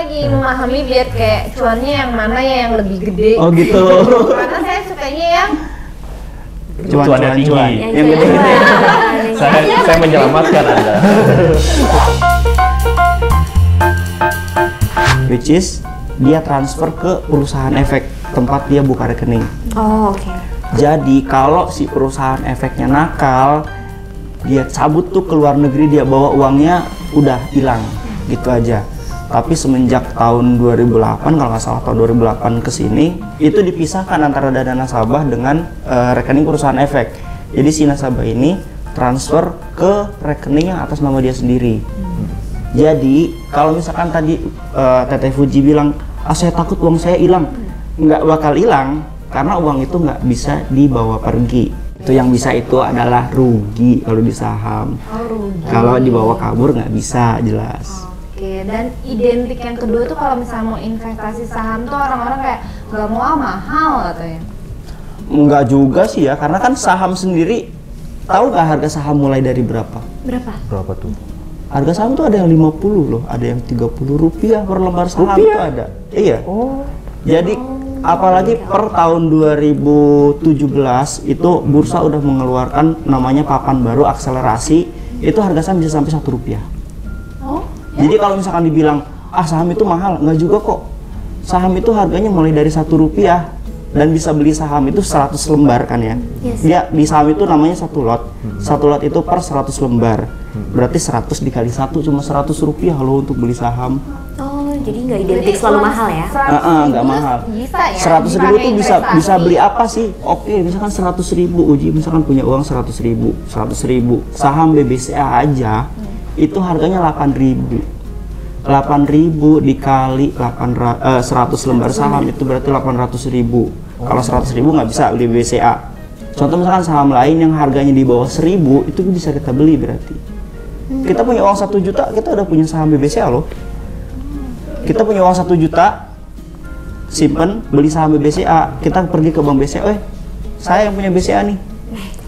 lagi memahami biar kayak cuannya yang mana ya yang lebih gede. Oh gitu. Karena saya sukanya yang Cuan tinggi. Yang gede-gede. Saya menyelamatkan Anda. Which is dia transfer ke perusahaan efek tempat dia buka rekening. Oh, oke. Jadi kalau si perusahaan efeknya nakal, dia cabut tuh ke luar negeri, dia bawa uangnya udah hilang gitu aja. Tapi semenjak tahun 2008 kalau nggak salah tahun 2008 ke sini itu dipisahkan antara dana nasabah dengan rekening perusahaan efek. Jadi si nasabah ini transfer ke rekening yang atas nama dia sendiri. Jadi kalau misalkan tadi Teteh Fuji bilang, saya takut uang saya hilang, nggak bakal hilang karena uang itu nggak bisa dibawa pergi. Itu yang bisa itu adalah rugi kalau di saham. rugi. Kalau dibawa kabur nggak bisa, jelas. Oke, dan identik yang kedua tuh kalau misalnya mau investasi saham tuh orang-orang kayak nggak mau mahal katanya. Enggak juga sih ya, karena kan saham sendiri, tahu nggak harga saham mulai dari berapa? Berapa Tuh? Harga saham tuh ada yang 50 loh, ada yang 30 rupiah per lembar saham tuh ada. Iya. Jadi apalagi per tahun 2017 itu bursa udah mengeluarkan namanya papan baru akselerasi, itu harga saham bisa sampai 1 rupiah. Jadi kalau misalkan dibilang, saham itu mahal, nggak juga kok. Saham itu harganya mulai dari 1 rupiah dan bisa beli saham itu 100 lembar kan ya. Dia di saham itu namanya 1 lot. 1 lot itu per 100 lembar. Berarti 100 dikali 1 cuma 100 rupiah loh untuk beli saham. Oh, jadi nggak identik selalu mahal ya? Nggak mahal. Bisa ya? 100.000 tuh bisa beli apa sih? Oke, misalkan 100.000 Uji, misalkan punya uang 100.000. Saham BBCA aja itu harganya 8.000. 8.000 dikali 100 lembar saham itu berarti 800.000. Kalau 100.000 nggak bisa beli BCA. Contoh misalkan saham lain yang harganya di bawah 1.000 itu bisa kita beli berarti. Kita punya uang 1 juta, kita udah punya saham BBCA loh. Kita punya uang 1 juta, simpen, beli saham BBCA. Kita pergi ke bank BCA, saya yang punya BCA nih.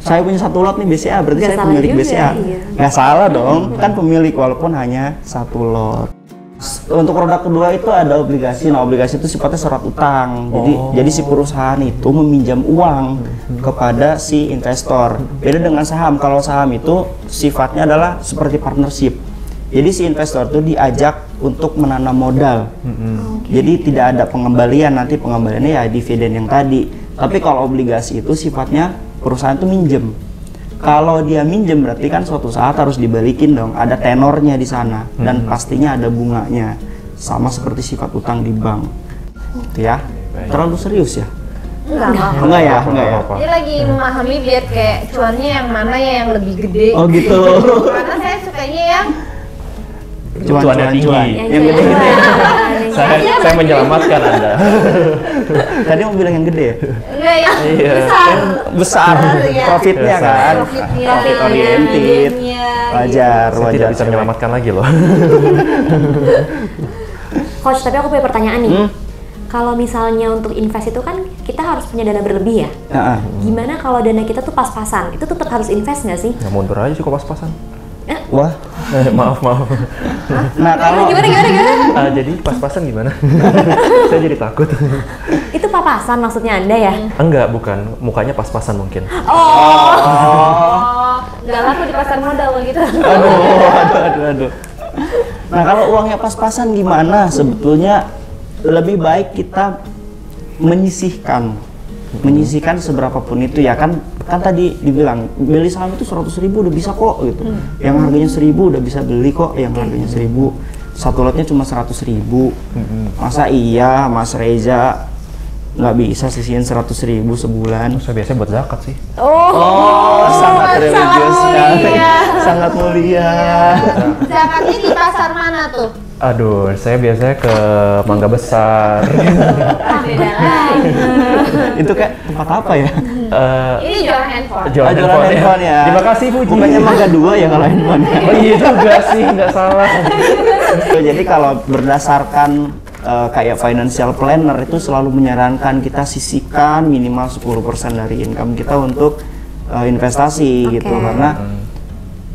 Saya punya 1 lot nih BCA, berarti saya pemilik BCA. Nggak salah dong, kan pemilik walaupun hanya 1 lot. Untuk produk kedua itu ada obligasi. Nah, obligasi itu sifatnya surat utang. Jadi si perusahaan itu meminjam uang kepada si investor. Beda dengan saham. Kalau saham itu sifatnya adalah seperti partnership. Jadi si investor itu diajak untuk menanam modal. Jadi tidak ada pengembalian, nanti pengembaliannya ya dividen yang tadi. Tapi kalau obligasi itu sifatnya perusahaan itu minjem. Kalau dia minjem berarti kan suatu saat harus dibalikin dong, ada tenornya di sana dan pastinya ada bunganya, sama seperti sifat utang di bank. Gitu ya. Terlalu serius ya? Enggak ya. Dia lagi memahami biar kayak cuannya yang mana ya yang lebih gede. Oh gitu. Karena saya sukanya yang Cuan tinggi. Yang gede-gede. Saya menyelamatkan Anda. Tadi mau bilang yang gede ya? enggak yang Besar profitnya kan? Profit oriented. Wajar. Saya tidak bisa menyelamatkan lagi loh. Coach, tapi aku punya pertanyaan nih. Kalau misalnya untuk invest itu kan kita harus punya dana berlebih ya? Gimana kalau dana kita tuh pas-pasan? Itu tetap harus invest nggak sih? Ya mundur aja sih kok pas-pasan. Wah. Maaf. Nah kalau Gimana? Jadi pas-pasan gimana? Saya jadi takut. Itu papasan maksudnya Anda ya? Enggak, bukan. Mukanya pas-pasan mungkin. nggak laku di pasar modal gitu. Aduh. Nah kalau uangnya pas-pasan gimana? Sebetulnya lebih baik kita menyisihkan seberapapun itu ya kan tadi dibilang beli saham itu 100.000 udah bisa kok gitu. Yang harganya 1.000 udah bisa beli kok yang harganya 1.000. 1 lotnya cuma 100.000. Masa iya Mas Reza nggak bisa sisihin 100.000 sebulan? Saya biasanya buat zakat sih. Sangat religius sekali. Sangat mulia. Zakatnya di pasar mana tuh? Aduh, saya biasanya ke Mangga Besar. Beda lagi. Itu kayak tempat apa ya? Ini jual handphone. Jual handphone ya. Terima kasih Fuji. Bukannya Mangga 2 ya kalau handphone. Oh iya juga sih, nggak salah. Jadi kalau berdasarkan kayak financial planner itu selalu menyarankan kita sisihkan minimal 10% dari income kita untuk investasi gitu, karena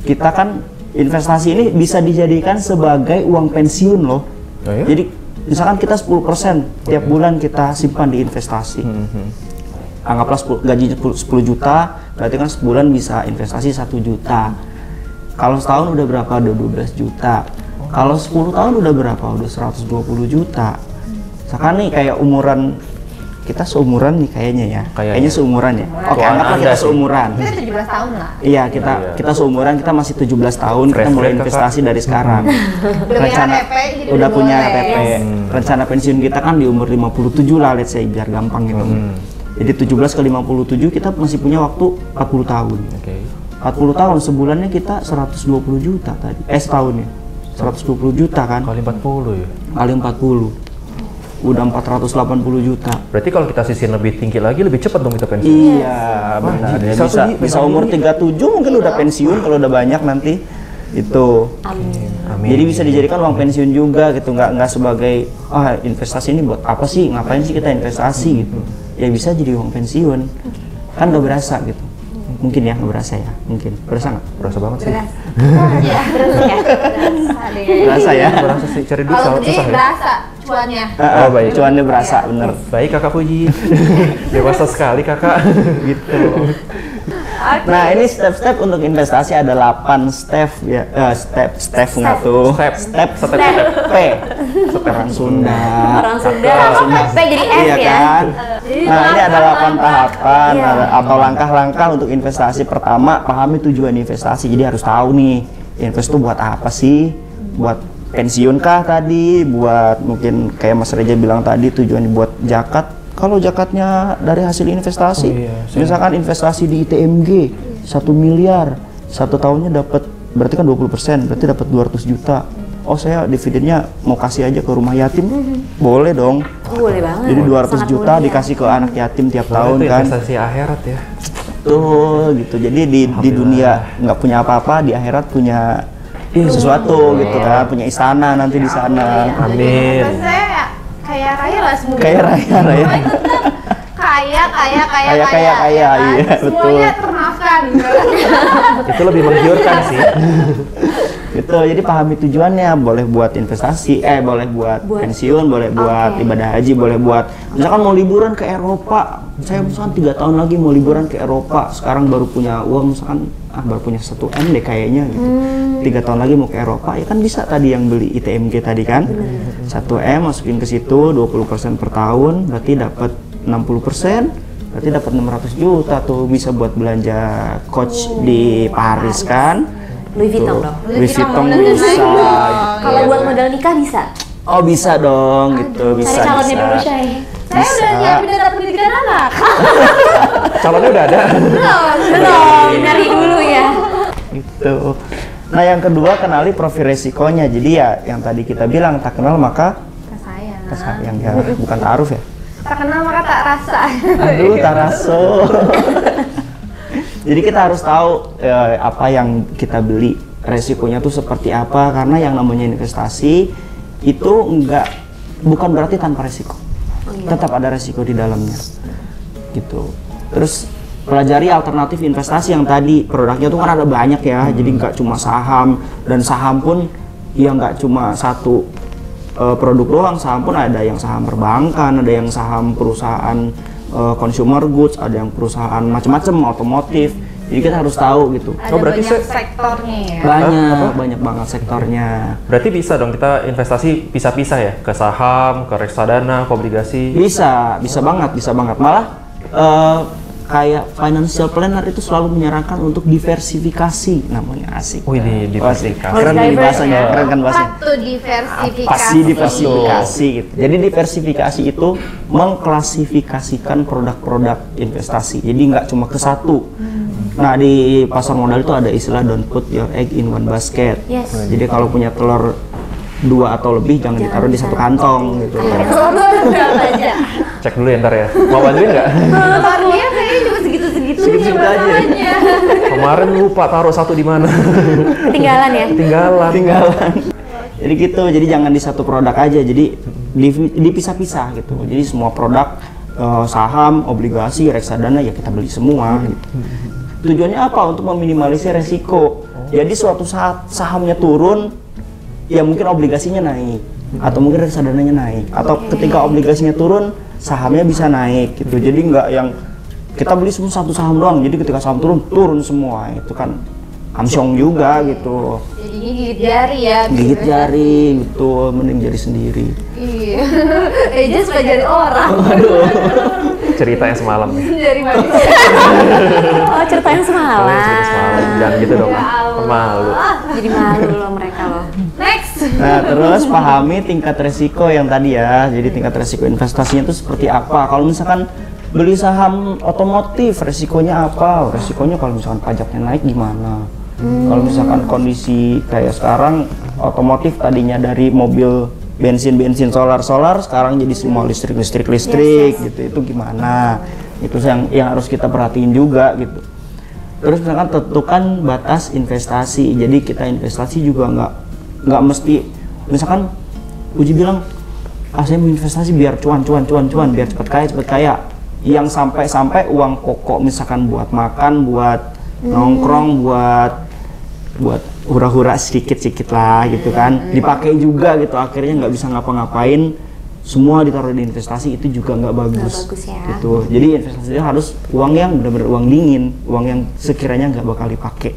kita kan investasi ini bisa dijadikan sebagai uang pensiun loh. Oh, iya? Jadi Misalkan kita 10% tiap bulan kita simpan di investasi. Anggaplah gajinya 10 juta, berarti kan sebulan bisa investasi 1 juta. Kalau setahun udah berapa? Udah 12 juta. Kalau 10 tahun udah berapa? Udah 120 juta. Misalkan nih kayak umuran kita seumuran nih kayaknya ya. Kayaknya seumuran ya. Oke, anggaplah kita seumuran. Kita 17 tahun lah. Iya, kita seumuran, kita masih 17 tahun, kita mulai investasi dari sekarang. Rencana udah punya KTP. Rencana pensiun kita kan di umur 57 lah, let's say, biar gampang gitu. Jadi 17 ke 57 kita masih punya waktu 40 tahun. 40 tahun, sebulannya kita 120 juta tadi. Setahunnya 120 juta kan? Kali 40 ya? Kali 40. Udah 480 juta. Berarti kalau kita sisihin lebih tinggi lagi, lebih cepat dong kita pensiun? Iya, benar. Bisa umur 37 mungkin udah pensiun kalau udah banyak nanti. Itu. Amin. Jadi bisa dijadikan uang pensiun juga gitu, nggak sebagai investasi ini buat apa sih, ngapain sih kita investasi gitu. Ya bisa jadi uang pensiun. Kan nggak berasa gitu. Mungkin ya, nggak berasa ya, mungkin. Berasa nggak? Berasa banget sih. Berasa ya? Berasa sih, cari duit Kalau susah ya? berasa cuannya. Baik. Cuannya berasa, bener. Baik kakak Puji. Dewasa sekali kakak. Gitu. Nah, ini step-step untuk investasi ada 8 step ya. Step nggak tuh? Step P. Orang Sunda. P jadi F Iya ya. kan? Nah, ini ada 8 tahapan atau langkah-langkah untuk investasi. Pertama, pahami tujuan investasi. Jadi harus tahu nih, invest itu buat apa sih? Buat pensiun kah tadi? Buat mungkin kayak Mas Reja bilang tadi, tujuan buat zakat. Kalau zakatnya dari hasil investasi, misalkan investasi di ITMG 1 miliar, 1 tahunnya dapat, berarti kan 20%, berarti dapat 200 juta. Oh, saya dividennya mau kasih aja ke rumah yatim, boleh dong. Boleh banget. Jadi 200 juta dikasih ke anak yatim tiap tahun Itu kan. investasi akhirat ya. Tuh gitu. Jadi di dunia nggak punya apa-apa, di akhirat punya sesuatu gitu kan, punya istana nanti di sana. Amin. Saya kaya raya lah semuanya. Kaya raya. Kaya, iya, semuanya termaafkan. Itu lebih menggiurkan sih. Gitu, jadi pahami tujuannya, boleh buat investasi, boleh buat pensiun, boleh buat ibadah haji, boleh buat misalkan mau liburan ke Eropa. Saya misalkan 3 tahun lagi mau liburan ke Eropa, sekarang baru punya uang misalkan baru punya 1 M deh kayaknya gitu. 3 tahun lagi mau ke Eropa, ya kan bisa tadi yang beli ITMG tadi kan. 1 M masukin ke situ 20% per tahun, berarti dapat 60%. Berarti dapat 600 juta tuh, bisa buat belanja coach di Paris kan. Louis Vuitton dong. Louis Vuitton bisa. Kalau buat modal nikah bisa. Oh bisa dong, gitu bisa. Cari calonnya dulu, Syai. Saya udah nyiapin data pendidikan anak. Calonnya udah ada. Belum, nyari dulu ya. Gitu. Nah, yang kedua, kenali profil resikonya. Jadi ya yang tadi kita bilang, tak kenal maka Sayang. yang ya bukan ta'aruf ya. Tak kenal maka tak rasa. Aduh, taraso. Jadi kita harus tahu apa yang kita beli, resikonya tuh seperti apa, karena yang namanya investasi itu bukan berarti tanpa resiko. Tetap ada resiko di dalamnya. Gitu. Terus pelajari alternatif investasi yang tadi, produknya tuh kan ada banyak ya. Jadi nggak cuma saham, dan saham pun ya nggak cuma satu produk doang. Saham pun ada yang saham perbankan, ada yang saham perusahaan consumer goods, ada yang perusahaan macam-macam, otomotif. Jadi kita harus tahu gitu. Ada banyak sektornya ya. Banyak banget sektornya. Berarti bisa dong kita investasi pisah-pisah ya, ke saham, ke reksadana, ke obligasi. Bisa banget. Malah kayak financial planner itu selalu menyarankan untuk diversifikasi, namanya asik. Wih, diversifikasi. Keren nih bahasanya, keren kan bahasanya. Apa tuh diversifikasi? Pasti diversifikasi gitu. Jadi diversifikasi itu mengklasifikasikan produk-produk investasi. Jadi nggak cuma ke satu. Nah, di pasar modal itu ada istilah don't put your egg in one basket. Yes. Jadi kalau punya telur 2 atau lebih jangan ditaruh di satu kantong gitu. Cek dulu ya ntar ya. Mau bantuin nggak? Telurnya kayaknya cuma segitu-segitu aja. Kemarin lupa taruh satu di mana. Ketinggalan ya? Tinggalan. Jadi gitu, jadi jangan di satu produk aja, jadi dipisah-pisah gitu. Jadi semua produk, saham, obligasi, reksadana ya kita beli semua gitu. Tujuannya apa? Untuk meminimalisir resiko. Jadi suatu saat sahamnya turun, ya mungkin obligasinya naik. atau mungkin reksadananya naik, atau ketika obligasinya turun sahamnya bisa naik gitu. Jadi nggak yang kita beli semua satu saham doang, jadi ketika saham turun semua, itu kan amsyong juga gitu. Jadinya gigit jari ya. Gigit jari gitu, mending jari sendiri. Iya. Eja suka jari orang. Aduh. Cerita yang semalam nih. Jari manusia. Oh, cerita yang semalam. Cerita semalam. Jangan gitu dong. Ya Allah. Malu. Jadi malu loh mereka loh. Next. Nah, terus pahami tingkat resiko yang tadi ya. Jadi tingkat resiko investasinya itu seperti apa? Kalau misalkan beli saham otomotif, resikonya apa? Resikonya kalau misalkan pajaknya naik gimana? Kalau misalkan kondisi kayak sekarang, otomotif tadinya dari mobil bensin solar sekarang jadi semua listrik gitu, itu gimana? Itu yang harus kita perhatiin juga gitu. Terus misalkan tentukan batas investasi, jadi kita investasi juga nggak mesti, misalkan Uji bilang saya mau investasi biar cuan, biar cepat kaya, yang sampai uang pokok misalkan buat makan, buat nongkrong, buat hura-hura sedikit lah gitu kan, dipakai juga gitu, akhirnya nggak bisa ngapa-ngapain, semua ditaruh di investasi, itu juga nggak bagus ya. gitu. Jadi investasi harus uang yang benar-benar uang dingin, uang yang sekiranya nggak bakal dipakai.